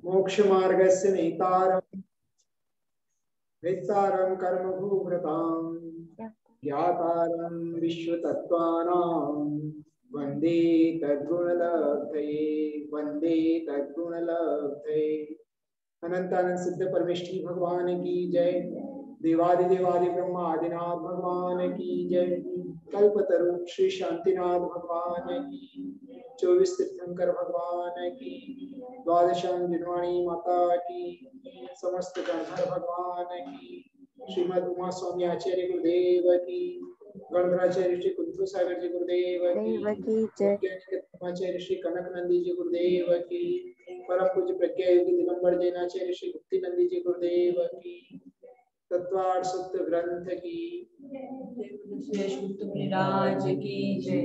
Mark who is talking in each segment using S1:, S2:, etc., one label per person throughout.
S1: मोक्ष मार्गस्य नेतारं वेत्तारं कर्मभूभृतां ज्ञातारं विश्वतत्त्वानां वन्दे तद्गुणलब्धये वन्दे तद्गुणलब्धये। अनंतानंद सिद्ध परमेष्ठी भगवान की जय। देवादिदेवादि ब्रह्मा आदिनाथ भगवान की जय। कल्पतरु श्री शांतिनाथ भगवान की, 24 तीर्थंकर भगवान की, द्वादशम जिनवाणी माता की, समस्त गणधर भगवान की, श्रीमद उमा स्वामी आचार्य गुरुदेव की, गणधराचार्य श्री कुंथु सागर जी गुरुदेव की, आचार्य श्री कनक नंदी जी गुरुदेव की, परम पूज्य प्रज्ञा योगी दिगंबर जैनाचार्य श्री गुप्ती नंदी जी गुरुदेव की, तत्वार्थ सूत्र ग्रंथ की,
S2: राज की जय।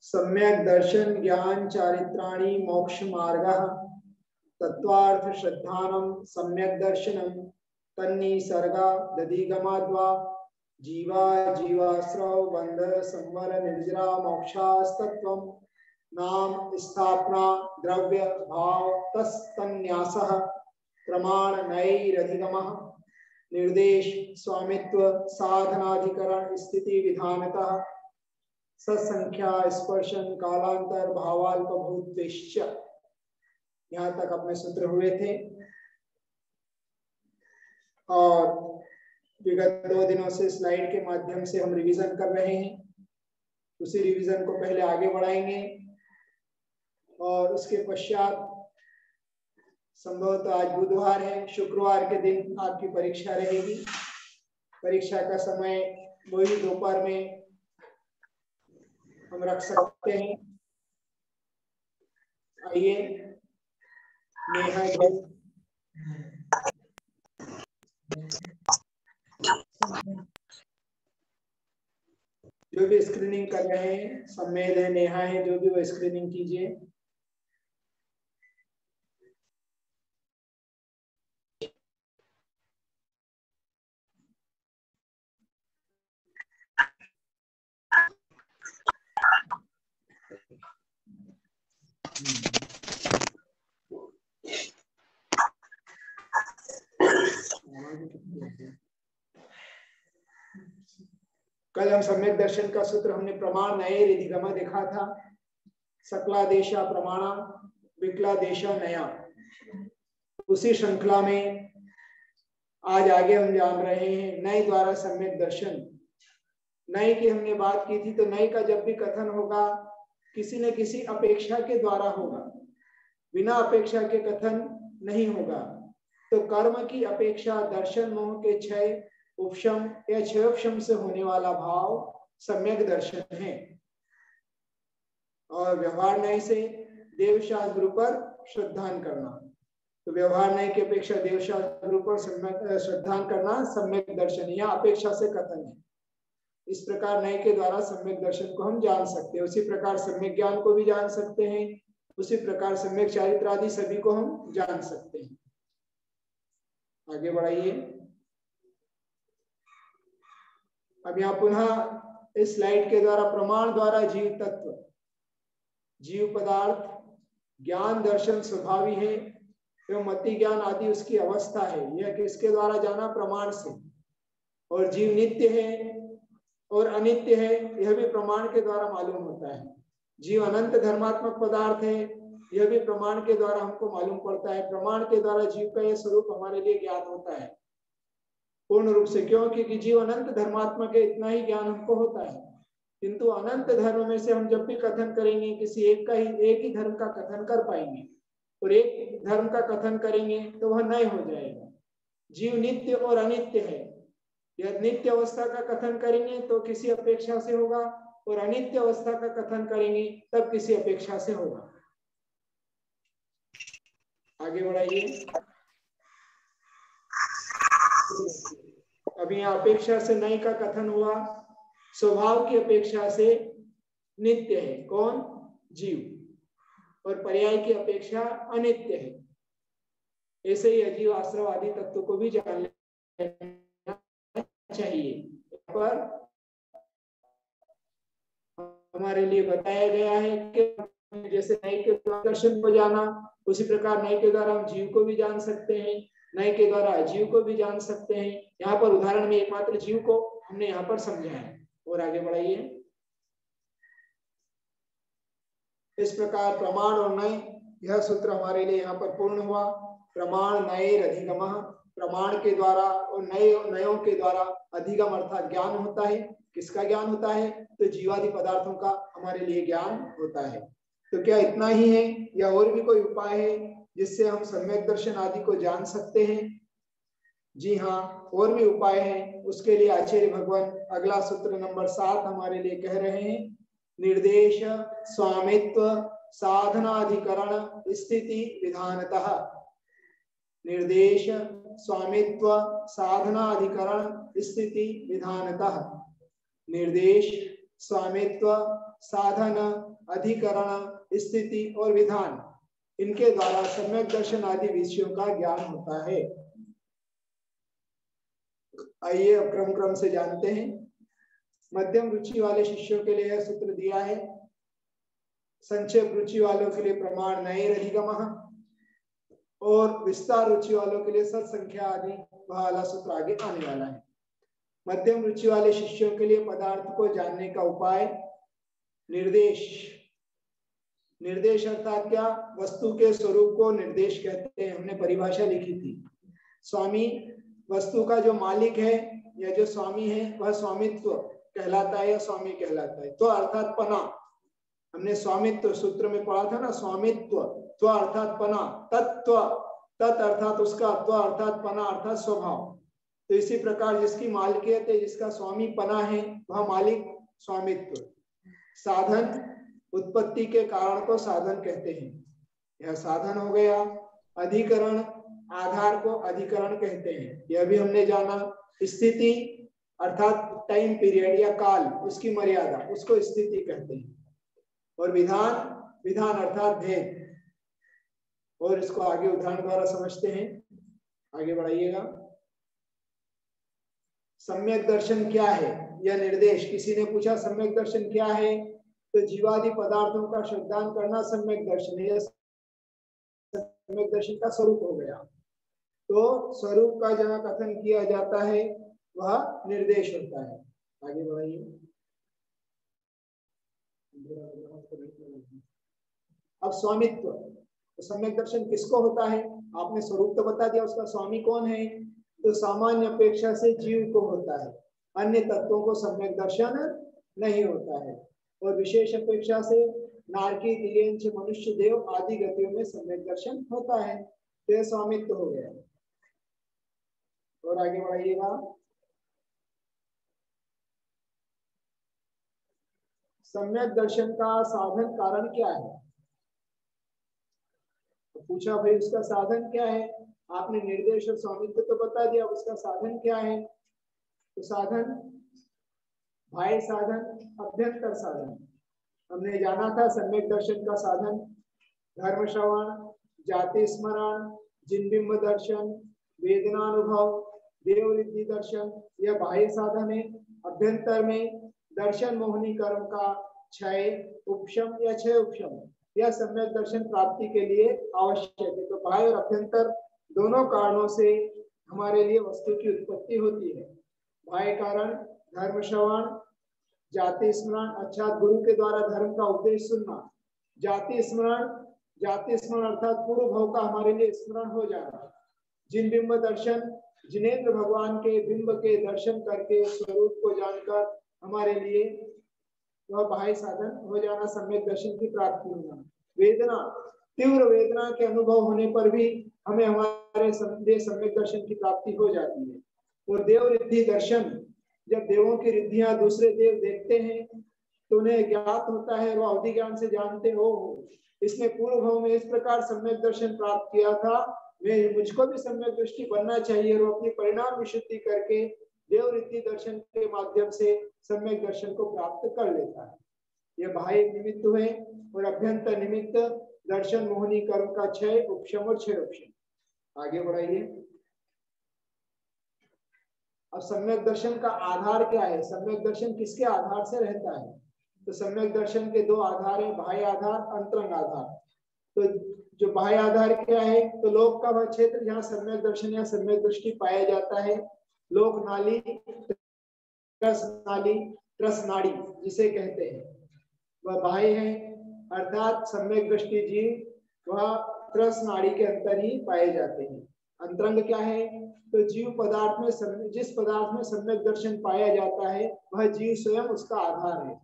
S1: सम्यक दर्शन ज्ञान चारित्राणि मोक्ष मार्गः तत्वार्थ श्रद्धानं सम्यक दर्शनम तन्निसर्गा दधिगमाद्वा जीवा जीवाश्रव बंध संवर निर्जरा मोक्षास्तत्वं नाम स्थापना द्रव्य भाव तस्तन्यासः प्रमाण नैरधिगमः निर्देश स्वामित्व साधनाधिकरण स्थिति विधानतः सत्संख्या स्पर्शन कालांतर भावाल्पभूतेश्च। यहाँ तक अपने सूत्र हुए थे और विगत 2 दिनों से स्लाइड के माध्यम से हम रिवीजन कर रहे हैं। उसी रिवीजन को पहले आगे बढ़ाएंगे और उसके पश्चात संभवतः आज बुधवार है, शुक्रवार के दिन आपकी परीक्षा रहेगी। परीक्षा का समय वही दोपहर में हम रख सकते हैं। आइए नेहा जो भी स्क्रीनिंग कर रहे हैं, सम्मेद है, नेहा है, जो भी वो स्क्रीनिंग कीजिए। कल हम सम्यक दर्शन का सूत्र हमने प्रमाण नये रिधिगम देखा था। सकलादेशा प्रमाणा विकलादेशा नया। उसी श्रृंखला में आज आगे हम जान रहे हैं नए द्वारा सम्यक दर्शन। नए की हमने बात की थी, तो नए का जब भी कथन होगा किसी न किसी अपेक्षा के द्वारा होगा, बिना अपेक्षा के कथन नहीं होगा। तो कर्म की अपेक्षा दर्शन मोह के क्षय उपशम या क्षयोपशम से होने वाला भाव सम्यक दर्शन है। और व्यवहार नय से देवशास्त्र पर श्रद्धान करना, तो व्यवहार नय की अपेक्षा देवशास्त्र पर श्रद्धान करना सम्यक दर्शन या अपेक्षा से कथन है। इस प्रकार नय के द्वारा सम्यक दर्शन को हम जान सकते हैं। उसी प्रकार सम्यक ज्ञान को भी जान सकते हैं, उसी प्रकार सम्यक चारित्र आदि सभी को हम जान सकते हैं। आगे बढ़ाइए। अब यहाँ पुनः इस स्लाइड के द्वारा प्रमाण द्वारा जीव तत्व, जीव पदार्थ, ज्ञान दर्शन स्वभावी है एवं मति ज्ञान आदि उसकी अवस्था है। यह किसके द्वारा जाना? प्रमाण से। और जीव नित्य है और अनित्य है, यह भी प्रमाण के द्वारा मालूम होता है। जीव अनंत धर्मात्मक पदार्थ है, यह भी प्रमाण के द्वारा हमको मालूम पड़ता है। प्रमाण के द्वारा जीव का यह स्वरूप हमारे लिए ज्ञात होता है पूर्ण रूप से। क्यों? क्योंकि जीव अनंत धर्मात्मक है, इतना ही ज्ञान हमको होता है। किंतु अनंत धर्म में से हम जब भी कथन करेंगे, किसी एक ही धर्म का कथन कर पाएंगे, और एक धर्म का कथन करेंगे तो वह नय हो जाएगा। जीव नित्य और अनित्य है। यदि नित्य अवस्था का कथन करेंगे तो किसी अपेक्षा से होगा, और अनित्य अवस्था का कथन करेंगे तब किसी अपेक्षा से होगा। आगे बढ़ाइए। अभी यहाँ अपेक्षा से नई का कथन हुआ, स्वभाव की अपेक्षा से नित्य है। कौन? जीव। और पर्याय की अपेक्षा अनित्य है। ऐसे ही अजीव आश्रव आदि तत्व को भी जान लेना चाहिए। पर हमारे लिए बताया गया है कि जैसे नए के दर्शन को जाना, उसी प्रकार नए के द्वारा हम जीव को भी जान सकते हैं, नए के द्वारा अजीव को भी जान सकते हैं। यहाँ पर उदाहरण में एकमात्र जीव को हमने यहाँ पर समझा है। और आगे बढ़ाइए। इस प्रकार प्रमाण और नय, यह सूत्र हमारे लिए यहाँ पर पूर्ण हुआ। प्रमाण नये अधिगम, प्रमाण के द्वारा और नयों के द्वारा अधिगम अर्थात ज्ञान होता है। किसका ज्ञान होता है? तो जीवादि पदार्थों का हमारे लिए ज्ञान होता है। तो क्या इतना ही है या और भी कोई उपाय है जिससे हम सम्यक दर्शन आदि को जान सकते हैं? जी हाँ, और भी उपाय है। उसके लिए आचार्य भगवान अगला सूत्र नंबर 7 हमारे लिए कह रहे हैं। निर्देश स्वामित्व साधनाधिकरण स्थिति विधानतः। निर्देश स्वामित्व साधनाधिकरण स्थिति विधानतः। निर्देश स्वामित्व साधन अधिकरण स्थिति और विधान, इनके द्वारा सम्यक दर्शन आदि विषयों का ज्ञान होता है। आइए अब क्रम से जानते हैं। मध्यम रुचि वाले शिष्यों के लिए यह सूत्र दिया है। संक्षेप रुचि वालों के लिए प्रमाण नये अधिगमः, और विस्तार रुचि वालों के लिए सत्संख्या आदि वह वाला सूत्र आगे आने वाला है। मध्यम रुचि वाले शिष्यों के लिए पदार्थ को जानने का उपाय निर्देश। निर्देश अर्थात क्या? वस्तु के स्वरूप को निर्देश कहते हैं। हमने परिभाषा लिखी थी। स्वामी वस्तु का जो मालिक है या जो स्वामी है वह स्वामित्व कहलाता है या स्वामी कहलाता है। तो अर्थात पना, हमने स्वामित्व सूत्र में पढ़ा था ना, स्वामित्व त्व अर्थात पना, तत्व तत् अर्थात उसका, त्व अर्थात पना अर्थात स्वभाव। तो इसी प्रकार जिसकी मालिकियत है, जिसका स्वामी पना है, वह मालिक स्वामित्व। साधन उत्पत्ति के कारण को साधन कहते हैं, यह साधन हो गया। अधिकरण आधार को अधिकरण कहते हैं, यह भी हमने जाना। स्थिति अर्थात टाइम पीरियड या काल, उसकी मर्यादा, उसको स्थिति कहते हैं। और विधान, विधान अर्थात भेद। और इसको आगे उदाहरण द्वारा समझते हैं। आगे बढ़ाइएगा। सम्यक दर्शन क्या है? यह निर्देश। किसी ने पूछा सम्यक दर्शन क्या है, तो जीवादि पदार्थों का श्रद्धान करना सम्यक दर्शन है। सम्यक दर्शन का स्वरूप हो गया। तो स्वरूप का जहाँ कथन किया जाता है वह निर्देश होता है। आगे बढ़ाइए। अब स्वामित्व, तो सम्यक दर्शन किसको होता है? आपने स्वरूप तो बता दिया, उसका स्वामी कौन है? तो सामान्य अपेक्षा से जीव को होता है, अन्य तत्वों को सम्यक दर्शन नहीं होता है। और विशेष अपेक्षा से नारकी, दिव्यांश, मनुष्य, देव आदि गतियों में सम्यक दर्शन होता है। तो यह स्वामित्व हो गया। और आगे बढ़ाइएगा। सम्यक दर्शन का साधन कारण क्या है? तो पूछा भाई उसका साधन क्या है? आपने निर्देश और स्वामित्व तो बता दिया, उसका साधन क्या है? तो साधन बाह्य साधन, अभ्यंतर साधन। हमने जाना था सम्यक दर्शन का साधन धर्म श्रवण, जाति स्मरण, जिनबिंब दर्शन, वेदनानुभव, देव रिद्धि दर्शन, यह बाह्य साधन है। अभ्यंतर में दर्शन मोहनी कर्म का क्षय, उपशम या क्षय उपशम, यह सम्यक दर्शन प्राप्ति के लिए आवश्यक है। तो बाह्य और अभ्यंतर दोनों कारणों से हमारे लिए वस्तु की उत्पत्ति होती है। बाह्य कारण धर्म श्रवण, जाति स्मरण अर्थात गुरु के द्वारा धर्म का उपदेश सुनना, जाति स्मरण, जाति स्मरण अर्थात पूर्व भाव का हमारे लिए स्मरण हो जाना, जिन बिंब दर्शन, जिनेन्द्र भगवान के बिंब के दर्शन करके स्वरूप को जानकर हमारे लिए वह बाह्य साधन हो जाना, सम्यक दर्शन की प्राप्ति होना। वेदना, तीव्र वेदना के अनुभव होने पर भी हमें हमारे सम्यक दर्शन की प्राप्ति हो जाती है। और देव रिद्धि दर्शन, जब देवों की रिद्धियां दूसरे देव देखते हैं तो उन्हें ज्ञात होता है, वो अवधि ज्ञान से जानते हो इसने पूर्व भाव में इस प्रकार सम्यक दर्शन प्राप्त किया था, मैं मुझको भी सम्यक दृष्टि बनना चाहिए। और अपनी परिणाम विशुद्धि करके देव रिद्धि दर्शन के माध्यम से सम्यक दर्शन को प्राप्त कर लेता है। यह बाह्य निमित्त हुए। और अभ्यंतर निमित्त दर्शन मोहनी कर्म का क्षय, उपशम और क्षय उपशम। आगे बढ़ाइए। अब सम्यक दर्शन का आधार क्या है? सम्यक दर्शन किसके आधार से रहता है? तो सम्यक दर्शन के दो आधार है, बाह्य आधार, अंतरंग आधार। तो जो बाह्य आधार क्या है? तो लोक का वह क्षेत्र जहाँ सम्यक दर्शन या सम्यक दृष्टि पाया जाता है। लोक नाली, त्रस नाड़ी जिसे कहते हैं वह बाह्य है, अर्थात सम्यक दृष्टि जीव वह त्रस नाड़ी के अंतर ही पाए जाते हैं। अंतरंग क्या है? तो जीव पदार्थ में जिस पदार्थ में सम्यक दर्शन पाया जाता है वह जीव स्वयं उसका आधार है।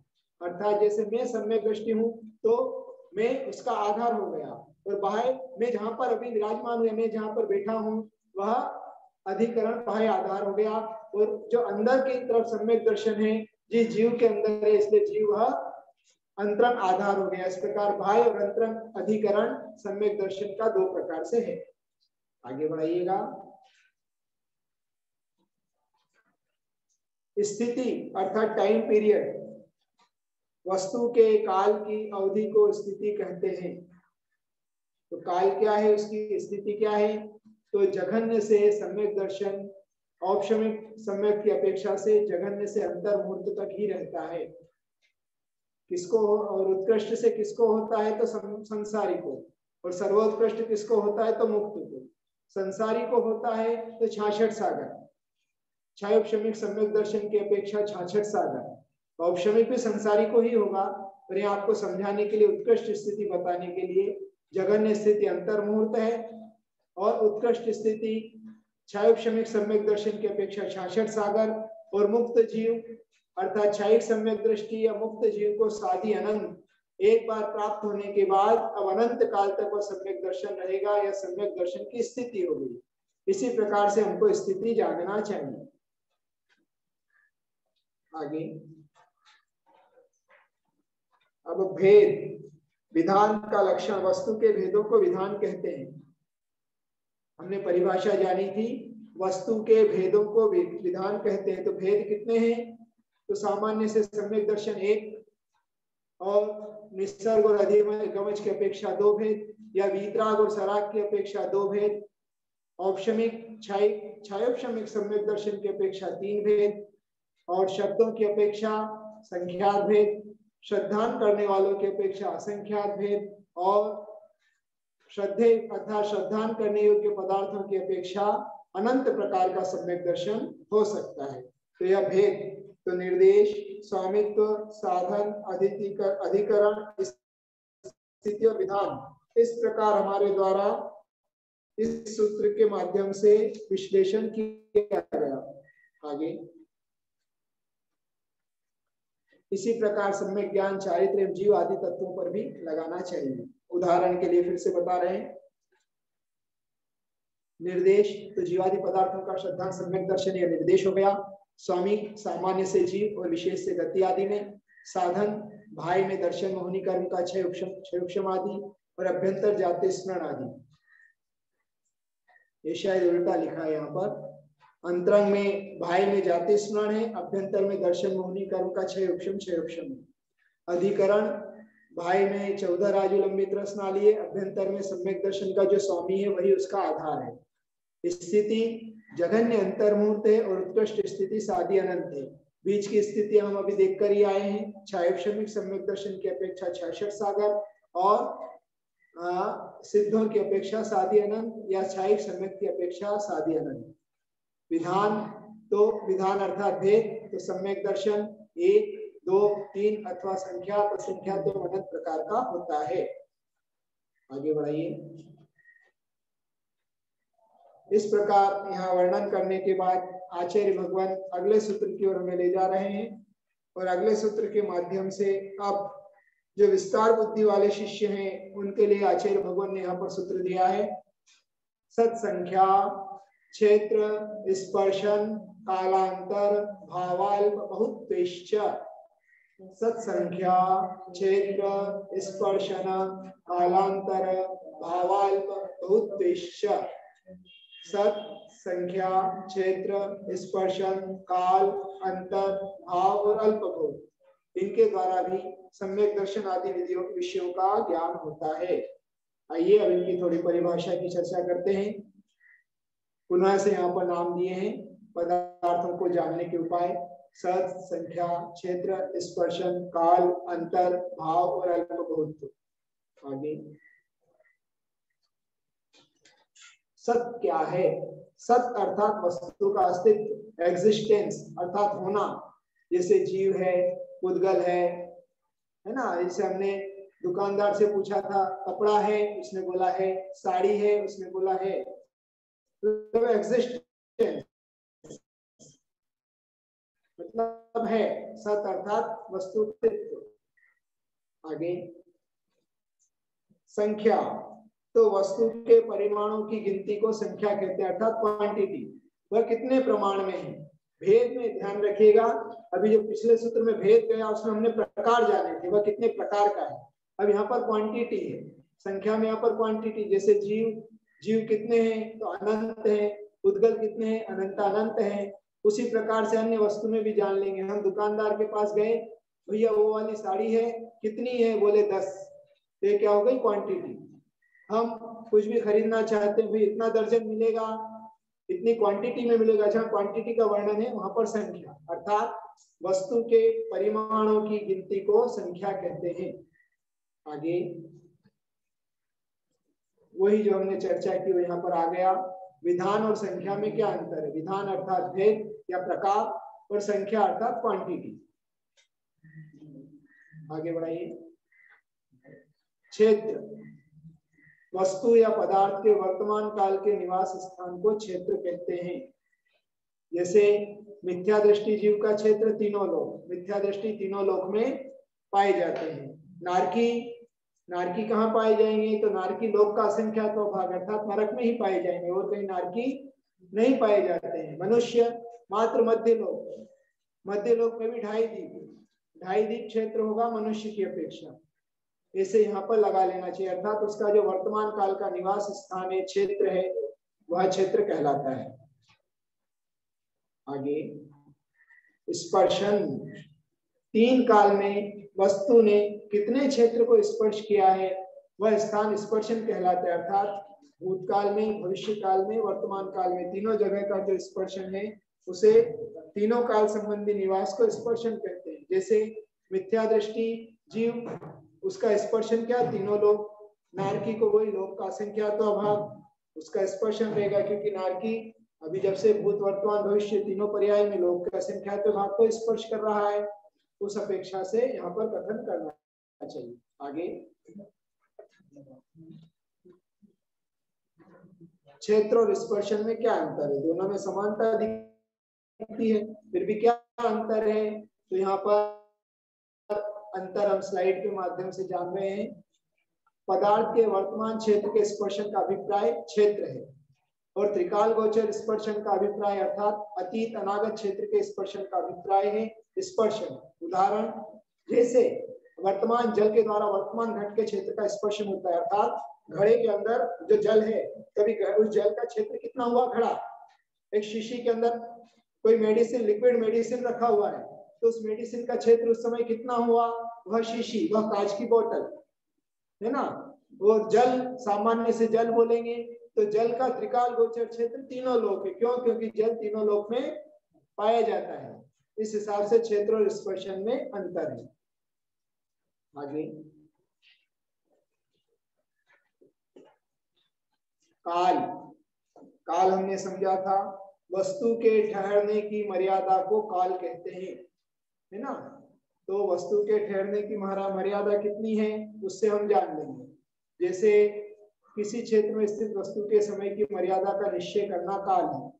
S1: अर्थात जैसे मैं सम्यक दृष्टि हूँ तो मैं उसका आधार हो गया, और बाह्य मैं जहाँ पर अभी विराजमान हूँ, मैं जहाँ पर बैठा हूँ वह अधिकरण बाह्य आधार हो गया, और जो अंदर की तरफ सम्यक दर्शन है जिस जीव के अंदर है, इसलिए जीव वह अंतरंग आधार हो गया। इस प्रकार बाह्य और अंतरंग अधिकरण सम्यक दर्शन का दो प्रकार से है। आगे बढ़ाइएगा। स्थिति अर्थात टाइम पीरियड, वस्तु के काल की अवधि को स्थिति कहते हैं। तो काल क्या है, उसकी स्थिति क्या है? तो जघन्य से सम्यक दर्शन औपशमिक सम्यक की अपेक्षा से जघन्य से अंतर मुहूर्त तक ही रहता है। किसको और उत्कृष्ट से किसको होता है? तो संसारी को, और सर्वोत्कृष्ट किसको होता है? तो मुक्त को। संसारी को होता है तो 66 सागर, क्षयोपशमिक सम्यक दर्शन की अपेक्षा 66 सागर। औपशमिक भी संसारी को ही होगा, पर ये आपको समझाने के लिए, उत्कृष्ट स्थिति बताने के लिए, जघन्य स्थिति अंतर मुहूर्त है और उत्कृष्ट स्थिति क्षयोपशमिक सम्यक दर्शन की अपेक्षा 66 सागर। और मुक्त जीव अर्थात क्षयिक सम्यक दृष्टि या मुक्त जीव को साधी अनंत एक बार प्राप्त होने के बाद अब अनंत काल तक वह सम्यक दर्शन रहेगा या सम्यक दर्शन की स्थिति होगी। इसी प्रकार से हमको स्थिति जानना चाहिए। आगे अब भेद विधान का लक्षण, वस्तु के भेदों को विधान कहते हैं। हमने परिभाषा जानी थी, वस्तु के भेदों को विधान कहते हैं। तो भेद कितने हैं? तो सामान्य से सम्यक दर्शन एक, और निसर्ग और अधिगमज की अपेक्षा दो भेद, या वीतराग और सराग की अपेक्षा दो भेद, औपशमिक क्षयोपशमिक सम्यक दर्शन की अपेक्षा तीन भेद, और शब्दों की अपेक्षा संख्यात भेद, श्रद्धान करने वालों की अपेक्षा असंख्यात भेद, और श्रद्धे अर्थात श्रद्धान करने योग्य पदार्थों की अपेक्षा अनंत प्रकार का सम्यक दर्शन हो सकता है। तो यह भेद, तो निर्देश, स्वामित्व, साधन, अधिकरण, स्थिति और विधान, इस प्रकार हमारे द्वारा इस सूत्र के माध्यम से विश्लेषण किया गया। आगे इसी प्रकार सम्यक ज्ञान चारित्र एवं जीव आदि तत्वों पर भी लगाना चाहिए। उदाहरण के लिए फिर से बता रहे हैं, निर्देश तो जीवादि पदार्थों का श्रद्धा सम्यक दर्शन या निर्देश हो गया। स्वामी सामान्य से जीव और विशेष से गति आदि में। साधन भाई में दर्शन मोहनी कर्म का क्षयोपशम आदि, और अभ्यंतर जाते स्मरण आदि। ये शायद उल्टा लिखा है यहाँ पर, अंतरंग में भाई में जाति स्मरण है, अभ्यंतर में दर्शन मोहनी कर्म का क्षयोपशम। अधिकरण भाई में 14 राजु लंबित रस नाली है, अभ्यंतर में सम्यक दर्शन का जो स्वामी है वही उसका आधार है। स्थिति जघन्य अंतर मुहूर्त है और उत्कृष्ट स्थिति साधी अनंत है। बीच की स्थिति हम अभी देख कर ही आए हैं, क्षयोपशमिक सम्यक दर्शन की अपेक्षा 66 सागर, और सिद्धों की अपेक्षा साधी अनंत, या क्षयिक सम्यक की अपेक्षा साधी अनंत। विधान तो विधान अर्थात भेद, तो सम्यक दर्शन 1, 2, 3 अथवा संख्यात असंख्यात तो अनंत प्रकार का होता है। आगे बढ़ाइए। इस प्रकार यहाँ वर्णन करने के बाद आचार्य भगवान अगले सूत्र की ओर हमें ले जा रहे हैं, और अगले सूत्र के माध्यम से अब जो विस्तार बुद्धि वाले शिष्य हैं उनके लिए आचार्य भगवान ने यहाँ पर सूत्र दिया है। सत्संख्या क्षेत्र स्पर्शन कालांतर भावाल्प बहुत्वेश्च। सत्संख्या क्षेत्र स्पर्शन कालांतर भावाल्प बहुत्वेश्च। सत संख्या क्षेत्र स्पर्शन काल अंतर भाव और अल्पभोग, इनके द्वारा भी सम्यक दर्शन आदि विषयों का ज्ञान होता है। आइए अब इनकी थोड़ी परिभाषा की चर्चा करते हैं। पुनः से यहाँ पर नाम दिए हैं। पदार्थों को जानने के उपाय सत, संख्या, क्षेत्र, स्पर्शन, काल, अंतर, भाव और अल्प बहुत्व। आगे सत क्या है? सत अर्थात वस्तु का अस्तित्व, एग्जिस्टेंस अर्थात होना। जैसे जीव है, उद्गल है ना। जैसे हमने दुकानदार से पूछा था कपड़ा है, उसने बोला है, साड़ी है, उसने बोला है। तो एग्जिस्टेंस मतलब है, सत अर्थात वस्तु अस्तित्व। आगे संख्या, तो वस्तु के परिमाणों की गिनती को संख्या कहते हैं, अर्थात क्वांटिटी। वह कितने प्रमाण में है। भेद में ध्यान रखिएगा, अभी जो पिछले सूत्र में भेद गया उसमें हमने प्रकार जाने थे, वह कितने प्रकार का है। अब यहाँ पर क्वांटिटी है, संख्या में यहाँ पर क्वांटिटी। जैसे जीव कितने हैं तो अनंत है, उद्गल कितने हैं, अनंत अनंत है। उसी प्रकार से अन्य वस्तु में भी जान लेंगे। हम दुकानदार के पास गए, भैया वो वाली साड़ी है, कितनी है, बोले 10। ये क्या हो गई, क्वांटिटी। हम कुछ भी खरीदना चाहते हैं, भाई इतना दर्जन मिलेगा, इतनी क्वांटिटी में मिलेगा। जहाँ क्वांटिटी का वर्णन है वहां पर संख्या, अर्थात वस्तु के परिमाणों की गिनती को संख्या कहते हैं। आगे वही जो हमने चर्चा की वो यहाँ पर आ गया। विधान और संख्या में क्या अंतर है? विधान अर्थात भेद या प्रकार, और संख्या अर्थात क्वांटिटी। आगे बढ़ाइए। क्षेत्र, वस्तु या पदार्थ के वर्तमान काल के निवास स्थान को क्षेत्र कहते हैं। जैसे मिथ्या दृष्टि जीव का क्षेत्र तीनों लोक, मिथ्या दृष्टि तीनों लोक में पाए जाते हैं। नारकी कहाँ पाए जाएंगे? तो नारकी लोक का असंख्यात भाग अर्थात नरक में ही पाए जाएंगे, और कहीं नारकी नहीं पाए जाते हैं। मनुष्य मात्र मध्य लोक में भी 2.5 दीप क्षेत्र होगा मनुष्य की अपेक्षा। इसे यहाँ पर लगा लेना चाहिए, अर्थात उसका जो वर्तमान काल का निवास स्थान है, क्षेत्र है, वह क्षेत्र कहलाता है। आगे स्पर्शन, 3 काल में वस्तु ने कितने क्षेत्र को स्पर्श किया है वह स्थान स्पर्शन कहलाता है। अर्थात भूतकाल में, भविष्य काल में, वर्तमान काल में, तीनों जगह का जो स्पर्शन है उसे तीनों काल संबंधी निवास को स्पर्शन कहते हैं। जैसे मिथ्या दृष्टि जीव, उसका स्पर्शन क्या? तीनों लोक। नारकी को वही लोक का असंख्यात भाग, उसका स्पर्शन रहेगा, क्योंकि नारकी अभी जब से भूत, वर्तमान, भविष्य तीनों पर्याय में लोक के असंख्यात भाग को स्पर्श कर रहा है, उस अपेक्षा से यहाँ पर कथन करना चाहिए। आगे क्षेत्र और स्पर्शन में क्या अंतर है? दोनों में समानता दिखती है, फिर भी क्या अंतर है? तो यहाँ पर अंतर हम स्लाइड के माध्यम से जान रहे हैं। पदार्थ के वर्तमान क्षेत्र के स्पर्शन का अभिप्राय क्षेत्र है, और त्रिकाल गोचर स्पर्शन का अभिप्राय अर्थात अतीत अनागत क्षेत्र के स्पर्शन का अभिप्राय है स्पर्शन। उदाहरण, जैसे वर्तमान जल के द्वारा वर्तमान घट के क्षेत्र का स्पर्शन होता है, अर्थात घड़े के अंदर जो जल है, कभी उस जल का क्षेत्र कितना हुआ घड़ा। एक शीशी के अंदर कोई मेडिसिन, लिक्विड मेडिसिन रखा हुआ है, तो उस मेडिसिन का क्षेत्र उस समय कितना हुआ? वह शीशी, वह कांच की बोतल है ना। वो जल, सामान्य से जल बोलेंगे तो जल का त्रिकाल गोचर क्षेत्र तीनों लोक है। क्यों? क्योंकि जल तीनों लोक में पाया जाता है। इस हिसाब से क्षेत्र और स्पर्शन में अंतर है। आगे काल हमने समझा था, वस्तु के ठहरने की मर्यादा को काल कहते हैं, है ना। तो वस्तु के ठहरने की मर्यादा कितनी है उससे हम जान लेंगे। जैसे किसी क्षेत्र में स्थित वस्तु के समय की मर्यादा का निश्चय करना काल है।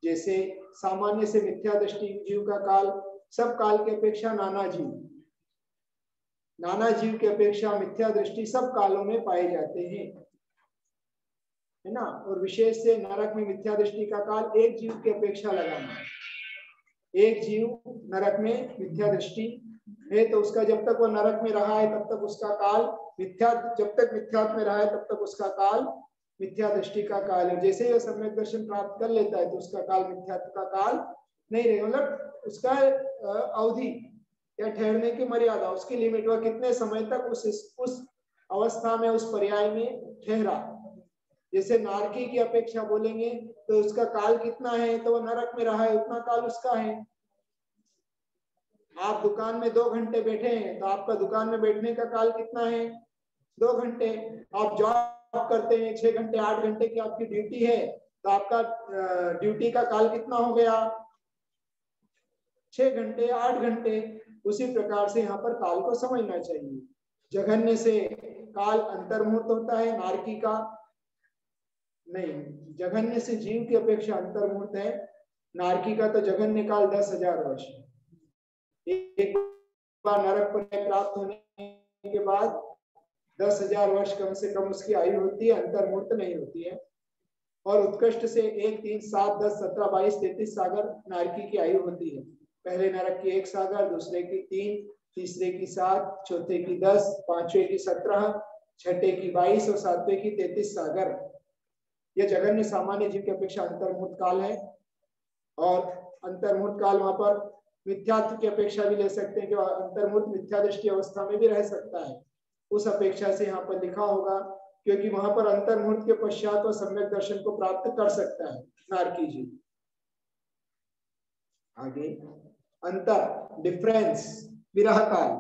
S1: जैसे सामान्य से मिथ्या दृष्टि जीव का काल सब काल की अपेक्षा नाना जीव की अपेक्षा मिथ्या दृष्टि सब कालों में पाए जाते हैं, है ना। और विशेष से नरक में मिथ्या दृष्टि का काल एक जीव की अपेक्षा लगाना। एक जीव नरक में मिथ्या दृष्टि है तो उसका जब तक वो नरक में रहा है तब तक उसका काल मिथ्या, जब तक मिथ्यात्व में रहा है तब तक उसका काल मिथ्या दृष्टि का काल है। जैसे ही वो सम्यक दर्शन प्राप्त कर लेता है तो उसका काल मिथ्यात्व का काल नहीं रहेगा। मतलब उसका अवधि या ठहरने की मर्यादा, उसकी लिमिट, वह कितने समय तक उस अवस्था में, उस पर्याय में ठहरा, जैसे नारकी की अपेक्षा बोलेंगे तो उसका काल कितना है, तो वो नरक में रहा है उतना काल उसका है। आप दुकान में 2 घंटे बैठे हैं तो आपका दुकान में बैठने का काल कितना है, 2 घंटे। आप जॉब करते हैं 6 घंटे 8 घंटे की आपकी ड्यूटी है, तो आपका ड्यूटी का काल कितना हो गया, 6 घंटे 8 घंटे। उसी प्रकार से यहाँ पर काल को समझना चाहिए। जघन्य से काल अंतर्मुहूर्त होता है, नारकी का नहीं। जघन्य से जीव की अपेक्षा अंतर्मुहूर्त है, नारकी का तो जघन्य काल 10,000 वर्ष। एक बार नरक पर प्राप्त होने के बाद 10,000 वर्ष कम से कम उसकी आयु होती है, अंतर्मुहूर्त नहीं होती है। और उत्कृष्ट से 1, 3, 7, 10, 17, 22, 33 सागर नारकी की आयु होती है। पहले नरक की 1 सागर, दूसरे की 3, तीसरे की 7, चौथे की 10, पांचवे की 17, छठे की 22 और सातवें की 33 सागर। यह जघन्य सामान्य जीव की अपेक्षा अंतर्मुहूर्त काल है। और अंतर्मुहूर्त काल वहां पर मिथ्यात्व की अपेक्षा भी ले सकते हैं कि अंतर्मुहूर्त मिथ्या दृष्टि अवस्था में भी रह सकता है, उस अपेक्षा से यहाँ पर लिखा होगा, क्योंकि वहां पर अंतर्मुहूर्त के पश्चात वह सम्यक दर्शन को प्राप्त कर सकता है नारकी जी। आगे अंतर, डिफरेंस, विरह काल,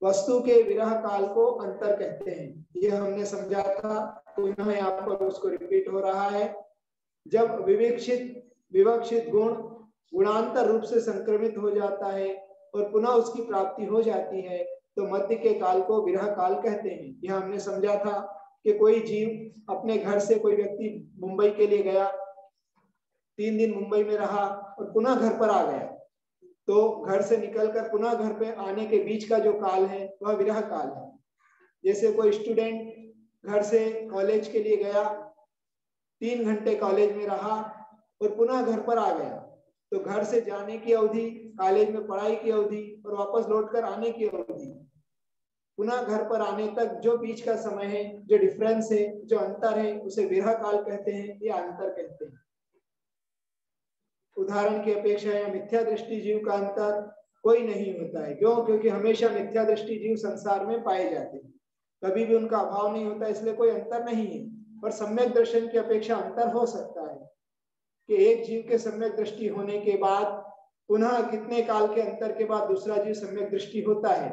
S1: वस्तु के विरह काल को अंतर कहते हैं। यह हमने समझा था, पुनः यहाँ पर उसको रिपीट हो रहा है। जब विवक्षित गुण गुणांतर रूप से संक्रमित हो जाता है और पुनः उसकी प्राप्ति हो जाती है तो मध्य के काल को विरह काल कहते हैं। यह हमने समझा था कि कोई जीव अपने घर से, कोई व्यक्ति मुंबई के लिए गया, 3 दिन मुंबई में रहा और पुनः घर पर आ गया, तो घर से निकलकर पुनः घर पे आने के बीच का जो काल है वह विरह काल है। जैसे कोई स्टूडेंट घर से कॉलेज के लिए गया, 3 घंटे कॉलेज में रहा और पुनः घर पर आ गया, तो घर से जाने की अवधि, कॉलेज में पढ़ाई की अवधि और वापस लौटकर आने की अवधि, पुनः घर पर आने तक जो बीच का समय है, जो डिफरेंस है, जो अंतर है, उसे विरह काल कहते हैं या अंतर कहते हैं। उदाहरण की अपेक्षा या मिथ्या दृष्टि जीव का अंतर कोई नहीं होता है। क्यों? क्योंकि हमेशा मिथ्या दृष्टि जीव संसार में पाए जाते हैं, कभी भी उनका अभाव नहीं होता, इसलिए कोई अंतर नहीं है। पर सम्यक दर्शन की अपेक्षा अंतर हो सकता है कि एक जीव के सम्यक दृष्टि होने के बाद पुनः कितने काल के अंतर के बाद दूसरा जीव सम्यक दृष्टि होता है,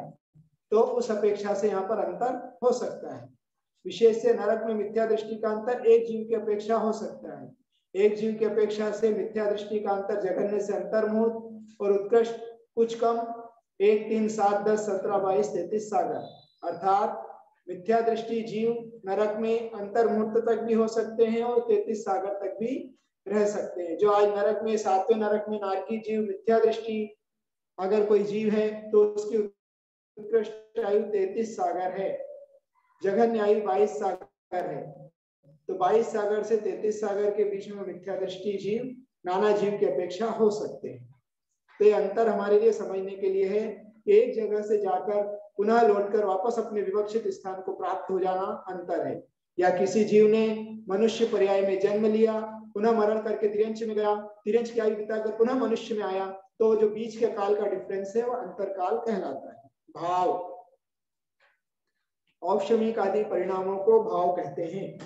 S1: तो उस अपेक्षा से यहाँ पर अंतर हो सकता है। विशेष से नरक में मिथ्या दृष्टि का अंतर एक जीव की अपेक्षा हो सकता है। एक जीव की अपेक्षा से मिथ्या दृष्टि का अंतर जघन्य से अंतर्मुहूर्त और उत्कृष्ट कुछ कम 1, 3, 7, 10, 17, 22, 33 सागर। अर्थात मिथ्या दृष्टि जीव नरक में अंतर्मुहूर्त तक भी हो सकते हैं और 33 सागर तक भी रह सकते हैं। जो आज नरक में 7वें नरक में नारकी जीव मिथ्या दृष्टि अगर कोई जीव है तो उसकी उत्कृष्ट आयु 33 सागर है, जघन्य आयु 22 सागर है। तो 22 सागर से 33 सागर के बीच में मिथ्या दृष्टि जीव नाना जीव की अपेक्षा हो सकते हैं। तो ये अंतर हमारे लिए समझने के लिए है कि एक जगह से जाकर पुनः लौटकर वापस अपने विवक्षित स्थान को प्राप्त हो जाना अंतर है, या किसी जीव ने मनुष्य पर्याय में जन्म लिया, पुनः मरण करके तिर्यंच में गया, तिर्यंच की आयु बिताकर पुनः मनुष्य में आया, तो जो बीच के काल का डिफरेंस है वो अंतर काल कहलाता है। भाव, औपशमिक आदि परिणामों को भाव कहते हैं।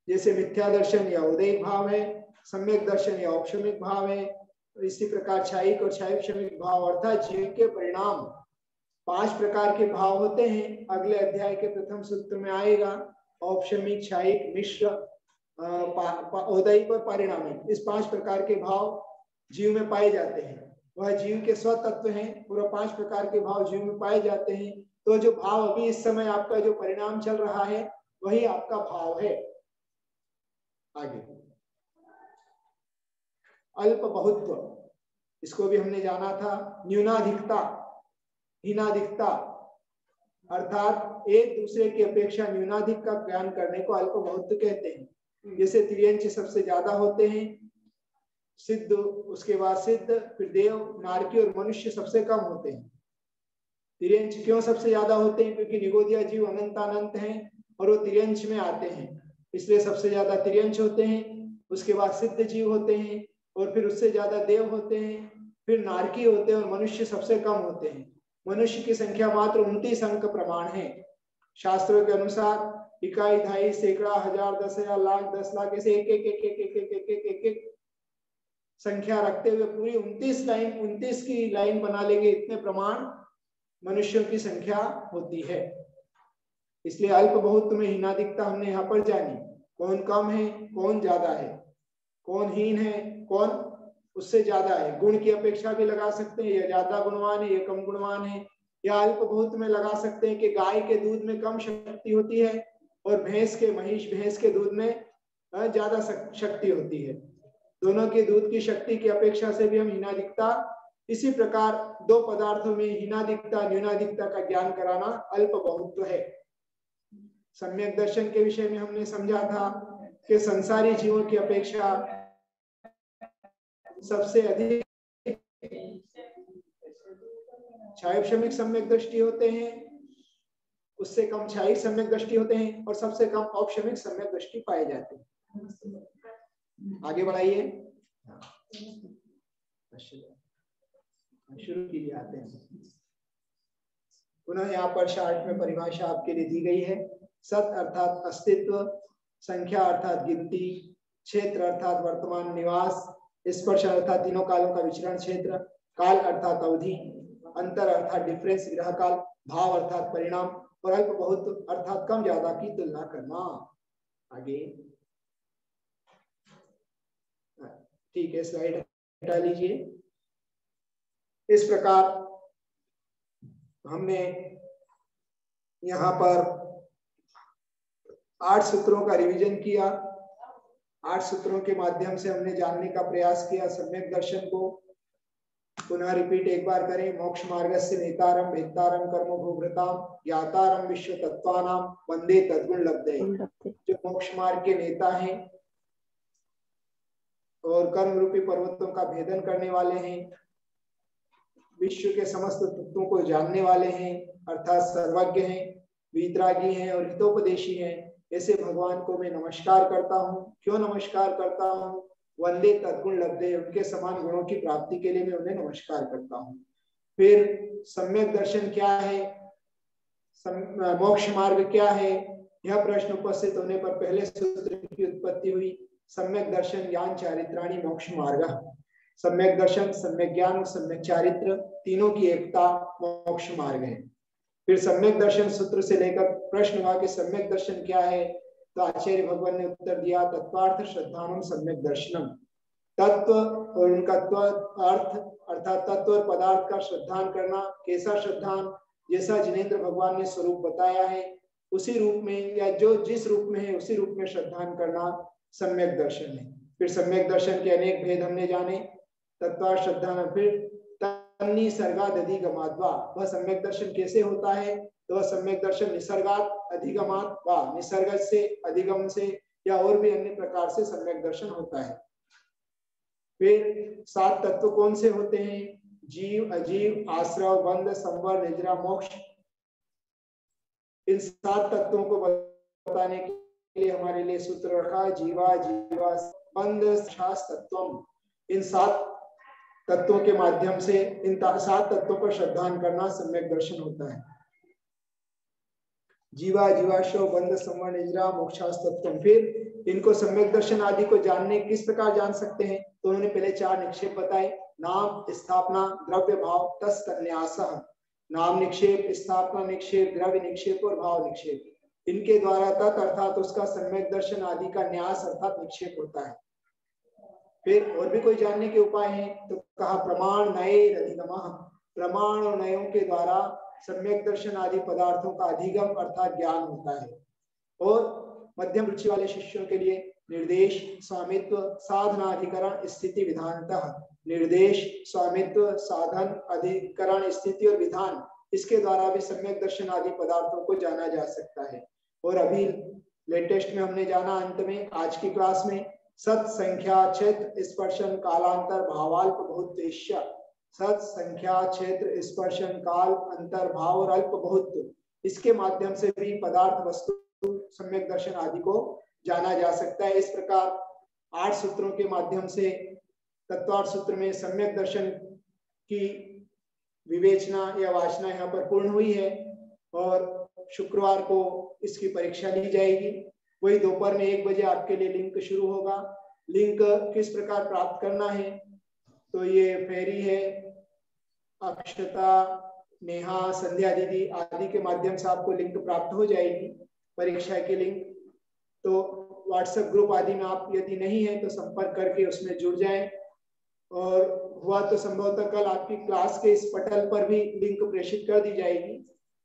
S1: जैसे मिथ्या दर्शन या उदयिक भाव है, सम्यक दर्शन या औपशमिक भाव है, इसी प्रकार क्षायिक और क्षायिक भाव अर्थात जीव के परिणाम 5 प्रकार के भाव होते हैं। अगले अध्याय के प्रथम सूत्र में आएगा, औपशमिक, क्षायिक, मिश्र, औदयिक और पारिणामिक, इस 5 प्रकार के भाव जीव में पाए जाते हैं। वह जीव के स्वतत्व हैं, पूरा 5 प्रकार के भाव जीव में पाए जाते हैं। तो जो भाव अभी इस समय आपका जो परिणाम चल रहा है वही आपका भाव है। आगे अल्प बहुत्व, इसको भी हमने जाना था। न्यूनाधिकता, हीनाधिकता, अर्थात एक दूसरे की अपेक्षा न्यूनाधिक का ज्ञान करने को अल्प बहुत्व कहते हैं। जैसे तिर्यंच सबसे ज्यादा होते हैं, सिद्ध, उसके बाद सिद्ध, फिर देव, नारकी और मनुष्य सबसे कम होते हैं। तिर्यंच क्यों सबसे ज्यादा होते हैं? क्योंकि निगोदिया जीव अनंत हैं और वो तिर्यंच में आते हैं, इसलिए सबसे ज्यादा तिर्यंच होते हैं। उसके बाद सिद्ध जीव होते हैं और फिर उससे ज्यादा देव होते हैं, फिर नारकी होते हैं और मनुष्य सबसे कम होते हैं। मनुष्य की संख्या मात्र 29 अंक प्रमाण है। शास्त्रों के अनुसार इकाई, ढाई, सैकड़ा, हजार, 10,000, लाख, 10 लाख, ऐसे एक एक एक एक एक एक एक एक एक एक संख्या रखते हुए पूरी 29 की लाइन बना लेंगे, इतने प्रमाण मनुष्यों की संख्या होती है। इसलिए अल्प बहुत तुम्हें हीनादिकता हमने यहाँ पर जानी, कौन कम है, कौन ज्यादा है, कौन हीन है, कौन उससे ज्यादा है। गुण की अपेक्षा भी लगा सकते हैं, या ज्यादा गुणवान है, या कम गुणवान है। या अल्प बहुत में लगा सकते हैं कि गाय के दूध में कम शक्ति होती है और भैंस के दूध में ज्यादा शक्ति होती है। दोनों के दूध की शक्ति की अपेक्षा से भी हम हीनादिकता, इसी प्रकार दो पदार्थों में हीनादिकता न्यूनादिकता का ज्ञान कराना अल्प बहुत्व है। सम्यक दर्शन के विषय में हमने समझा था कि संसारी जीवों की अपेक्षा सबसे अधिक क्षायक्षमिक सम्यक दृष्टि होते हैं, उससे कम क्षायिक सम्यक दृष्टि होते हैं, और सबसे कम औपशमिक सम्यक दृष्टि पाए जाते हैं। आगे बढ़ाइए, शुरू कीजिए। आते हैं पुनः यहाँ पर चार्ट में परिभाषा आपके लिए दी गई है। सत अर्थात अस्तित्व, संख्या अर्थात गिनती, क्षेत्र अर्थात वर्तमान निवास, स्पर्श अर्थात तीनों कालों का विचरण क्षेत्र, काल अर्थात अवधि, अंतर अर्थात डिफरेंस विरह काल, भाव अर्थात परिणाम, और अल्प बहुत अर्थात कम ज्यादा की तुलना करना। आगे ठीक है, स्लाइड हटा लीजिए। इस प्रकार हमने यहाँ पर 8 सूत्रों का रिवीजन किया। 8 सूत्रों के माध्यम से हमने जानने का प्रयास किया सम्यक दर्शन को। पुनः रिपीट एक बार करें। मोक्ष मार्गस्य नेतारम भेत्तारम कर्म भोगृताम ज्ञातारम विश्व तत्वानाम वंदे तद्गुण लब्धे। जो मोक्ष मार्ग के नेता हैं और कर्म रूपी पर्वतों का भेदन करने वाले हैं, विश्व के समस्त तत्वों को जानने वाले हैं, अर्थात सर्वज्ञ हैं, वीतरागी हैं और हितोपदेशी हैं, ऐसे भगवान को मैं नमस्कार करता हूँ। क्यों नमस्कार करता हूँ? वंदे तद्गुण लब्धे, उनके समान गुणों की प्राप्ति के लिए मैं उन्हें नमस्कार करता हूँ। फिर सम्यक दर्शन क्या है, मोक्ष मार्ग क्या है, यह प्रश्न उपस्थित होने पर पहले सूत्र की उत्पत्ति हुई। सम्यक दर्शन ज्ञान चारित्राणि मोक्ष मार्ग। सम्यक दर्शन, सम्यक ज्ञान और सम्यक चारित्र, तीनों की एकता मोक्ष मार्ग है। फिर सम्यक दर्शन सूत्र से लेकर प्रश्न हुआ कि सम्यक दर्शन क्या है, तो आचार्य भगवान ने उत्तर दिया तत्वार्थ श्रद्धानम सम्यक दर्शनम। तत्व और उनका अर्थ अर्थात तत्व और पदार्थ का श्रद्धान करना। कैसा श्रद्धान? जैसा जिनेंद्र भगवान ने स्वरूप बताया है उसी रूप में, या जो जिस रूप में है उसी रूप में श्रद्धान करना सम्यक दर्शन है। फिर सम्यक दर्शन के अनेक भेद हमने जाने। तत्व श्रद्धान, फिर तन्नी सर्गाद अधिगमाद्वा, वह सम्यक दर्शन कैसे होता है? तो वह सम्यक दर्शन निसर्गात अधिगमात वा, निसर्ग से अधिगम से या और भी अन्य प्रकार से सम्यक दर्शन होता है। फिर 7 तत्व कौन से होते हैं? जीव, अजीव, आश्रव, बंध, संवर, निद्रा, मोक्ष। इन 7 तत्वों को बताने के लिए हमारे लिए सूत्र रखा जीवा जीवा बंध शास तत्वम। इन 7 तत्वों के माध्यम से इन 7 तत्वों पर श्रद्धान करना सम्यक दर्शन होता है। जीवा जीवाशो बंध संवर निद्रा मोक्षास तत्वम। फिर इनको सम्यक दर्शन आदि को जानने किस प्रकार जान सकते हैं? तो उन्होंने पहले 4 निक्षेप बताए, नाम, स्थापना, द्रव्य भाव, तत्न्यासः। नाम निक्षेप, स्थापना निक्षेप, द्रव्य निक्षेप और भाव निक्षेप। इनके द्वारा तत् अर्थात उसका सम्यक दर्शन आदि का न्यास अर्थात निक्षेप होता है। फिर और भी कोई जानने के उपाय हैं? तो कहा प्रमाण नये अधिगमः। प्रमाण और नयों के द्वारा सम्यक दर्शन आदि पदार्थों का अधिगम अर्थात ज्ञान होता है। और मध्यम रुचि वाले शिष्यों के लिए निर्देश, स्वामित्व, साधना, अधिकरण, स्थिति, विधानतः। निर्देश, स्वामित्व, साधन, अधिकरण, स्थिति और विधान, इसके द्वारा भी सम्यक दर्शन आदि पदार्थों को जाना जा सकता है। और अभी लेटेस्ट में हमने जाना अंत में आज की क्लास में सत, संख्या, क्षेत्र, स्पर्शन, कालांतर, भावाल्प बहुतेश्य। सत, संख्या, क्षेत्र, स्पर्शन, काल, अंतर, भाव और अल्प बहुत्व, इसके माध्यम से भी पदार्थ, वस्तु, सम्यक दर्शन आदि को जाना जा सकता है। इस प्रकार 8 सूत्रों के माध्यम से तत्वार्थ सूत्र में सम्यक दर्शन की विवेचना या वाचना यहाँ पर पूर्ण हुई है। और शुक्रवार को इसकी परीक्षा ली जाएगी। वही दोपहर में 1 बजे आपके लिए लिंक शुरू होगा। लिंक किस प्रकार प्राप्त करना है, तो ये फेरी है, अक्षता, नेहा, संध्या दीदी आदि के माध्यम से आपको लिंक प्राप्त हो जाएगी परीक्षा की लिंक। तो व्हाट्सएप ग्रुप आदि में आप यदि नहीं है तो संपर्क करके उसमें जुड़ जाएं, और हुआ तो संभवतः कल आपकी क्लास के इस पटल पर भी लिंक प्रेषित कर दी जाएगी,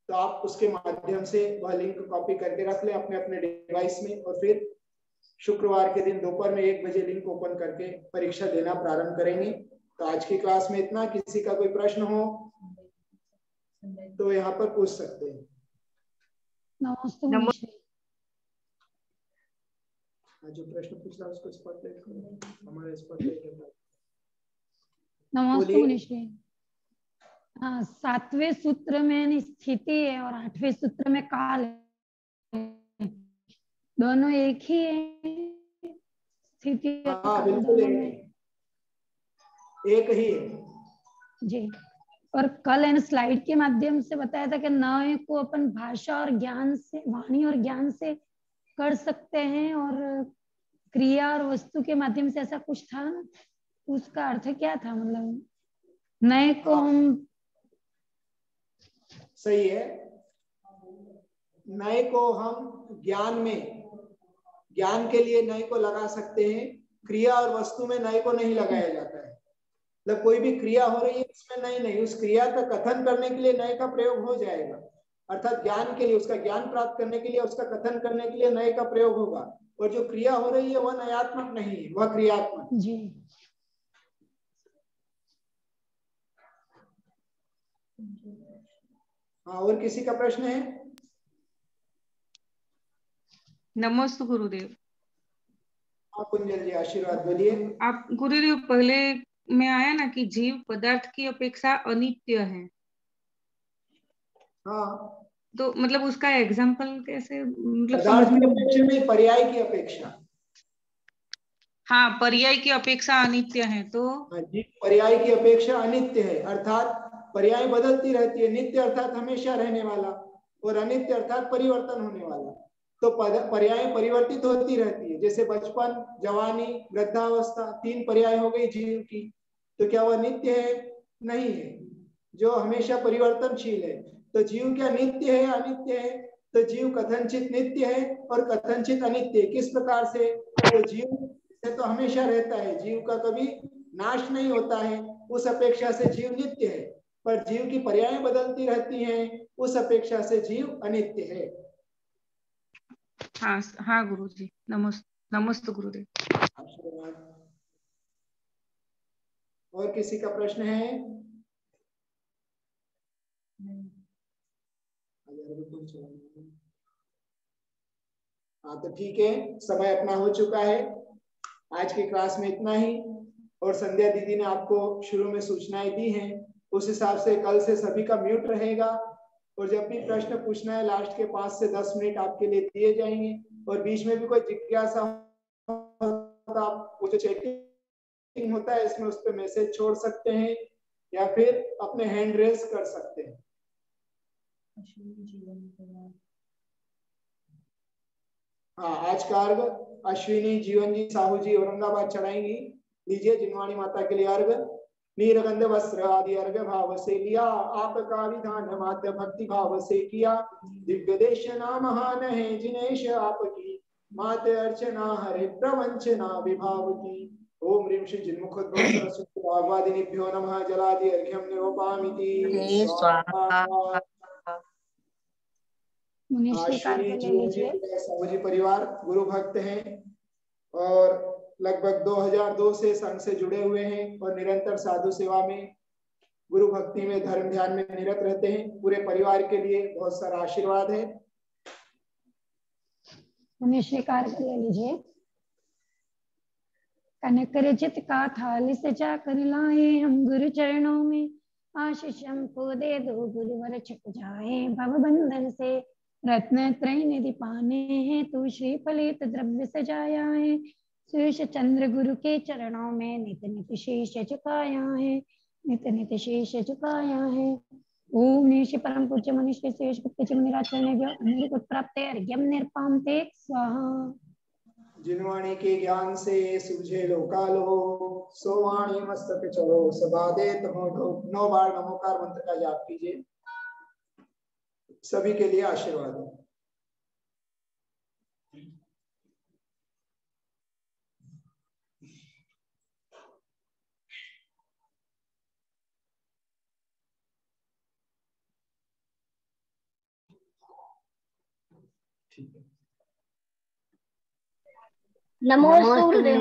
S1: तो आप उसके माध्यम से वह लिंक कॉपी करके रख लें अपने अपने डिवाइस में, और फिर शुक्रवार के दिन दोपहर में 1 बजे लिंक ओपन करके परीक्षा देना प्रारंभ करेंगे। तो आज की क्लास में इतना। किसी का कोई प्रश्न हो तो यहाँ पर पूछ सकते हैं।
S2: नमस्ते।
S1: जो प्रश्न पूछ रहा है उसको स्पॉटलाइट करो, हमारा स्पॉटलाइट है।
S2: नमस्ते मुनिश्री। हाँ, 7वें सूत्र में स्थिति है और 8वें सूत्र में काल है, दोनों एक ही है? स्थिति
S1: हाँ बिल्कुल एक ही है
S2: जी। और कल इन स्लाइड के माध्यम से बताया था कि नए को अपन भाषा और ज्ञान से, वाणी और ज्ञान से कर सकते हैं, और क्रिया और वस्तु के माध्यम से, ऐसा कुछ था। उसका अर्थ क्या था? मतलब नए को हम
S1: सही है, नए को हम ज्ञान में, ज्ञान के लिए नए को लगा सकते हैं। क्रिया और वस्तु में नए को नहीं लगाया जाता है। मतलब कोई भी क्रिया हो रही है उसमें नए नहीं, उस क्रिया का कथन करने के लिए नए का प्रयोग हो जाएगा। अर्थात ज्ञान के लिए, उसका ज्ञान प्राप्त करने के लिए, उसका कथन करने के लिए नए का प्रयोग होगा। और जो क्रिया हो रही है वह नयात्मक नहीं है, वह क्रियात्मक
S2: जी।
S1: हाँ, और किसी का प्रश्न है?
S3: नमस्ते गुरुदेव।
S1: आप कुंजल जी आशीर्वाद बोलिए।
S3: आप गुरुदेव, पहले में आया ना कि जीव पदार्थ की अपेक्षा अनित्य है।
S1: हाँ,
S3: तो मतलब उसका एग्जाम्पल कैसे, मतलब
S1: पदार्थ
S3: समझ
S1: की
S3: में?
S1: अपेक्षा में पर्याय की अपेक्षा।
S3: हाँ, पर्याय की अपेक्षा अनित्य है। तो
S1: हाँ जी, पर्याय की अपेक्षा अनित्य है, अर्थात पर्याय बदलती रहती है। नित्य अर्थात हमेशा रहने वाला, और अनित्य अर्थात परिवर्तन होने वाला। तो पर्याय परिवर्तित होती रहती है। जैसे बचपन, जवानी, वृद्धावस्था, 3 पर्याय हो गई जीव की। तो क्या वह नित्य है? नहीं है, जो हमेशा परिवर्तनशील है। तो जीव क्या नित्य है, अनित्य है? तो जीव कथनचित नित्य है और कथनचित अनित्य। किस प्रकार से? तो जीव से तो हमेशा रहता है, जीव का कभी नाश नहीं होता है, उस अपेक्षा से जीव नित्य है। पर जीव की पर्याय बदलती रहती हैं, उस अपेक्षा से जीव अनित्य है।
S3: हाँ हाँ गुरु जी, नमस्ते गुरुदेव।
S1: और किसी का प्रश्न है? हाँ तो ठीक है, समय अपना हो चुका है। आज की क्लास में इतना ही। और संध्या दीदी ने आपको शुरू में सूचनाएं दी हैं, उस हिसाब से कल से सभी का म्यूट रहेगा। और जब भी प्रश्न पूछना है लास्ट के 5 से 10 मिनट आपके लिए दिए जाएंगे। और बीच में भी कोई जिज्ञासा तो आप वो जो चैटिंग होता है इसमें उस पर मैसेज छोड़ सकते हैं, या फिर अपने हैंड रेस कर सकते हैं। हाँ, आज का अर्घ अश्विनी जीवन जी साहू जी औरंगाबाद चढ़ाएंगी। लीजिए जिनवाणी माता के लिए अर्घ। नीरगंध वस्त्र आदि अर्घ भाव से लिया, आपका विधान मात्र भक्ति भाव से किया। दिव्य देश नाम महान है जिनेश आपकी, मात अर्चना हरे प्रवंचना विभाव की। ओम ह्रीं श्री जिन्मुखोद्भव सरस्वती वाग्वादिनीभ्यो नमः। जलादि अर्घ्यं निरूपयामि स्वाहा। अश्विनी जीवन जी साहू जी परिवार गुरु भक्त हैं और लगभग 2002 से संघ से जुड़े हुए हैं और निरंतर साधु सेवा में, गुरु भक्ति में, धर्म ध्यान में निरत रहते हैं। पूरे परिवार के लिए बहुत सारा आशीर्वाद है।
S2: स्वीकार कर लीजिए। कनक रचित का थाली सजा कर लाए हम गुरु चरणों में, आशीष हमको दे दो गुरुवर छक जाए भव बंधन से। रत्न त्रय निधि पाने हैं तू श्री फलित द्रव्य सजाया है। शीर्ष चंद्र गुरु के चरणों में नित नित शीश झुकाया है, नित नित शीश झुकाया है। ओम निशि परम पूज्य मनीषी शेष गुप्त मुनिराचरणे अनेक उत्प्राप्त अर्घ्यम निर्पाम ते स्वाहा।
S1: जिनवाणी के ज्ञान से सूझे लोकालो, सोवाणी मस्तक चलो सबादे तमो 9 बार नमोकार मंत्र का जाप कीजिए। सभी के लिए आशीर्वाद हो।
S4: नमो सूर्य।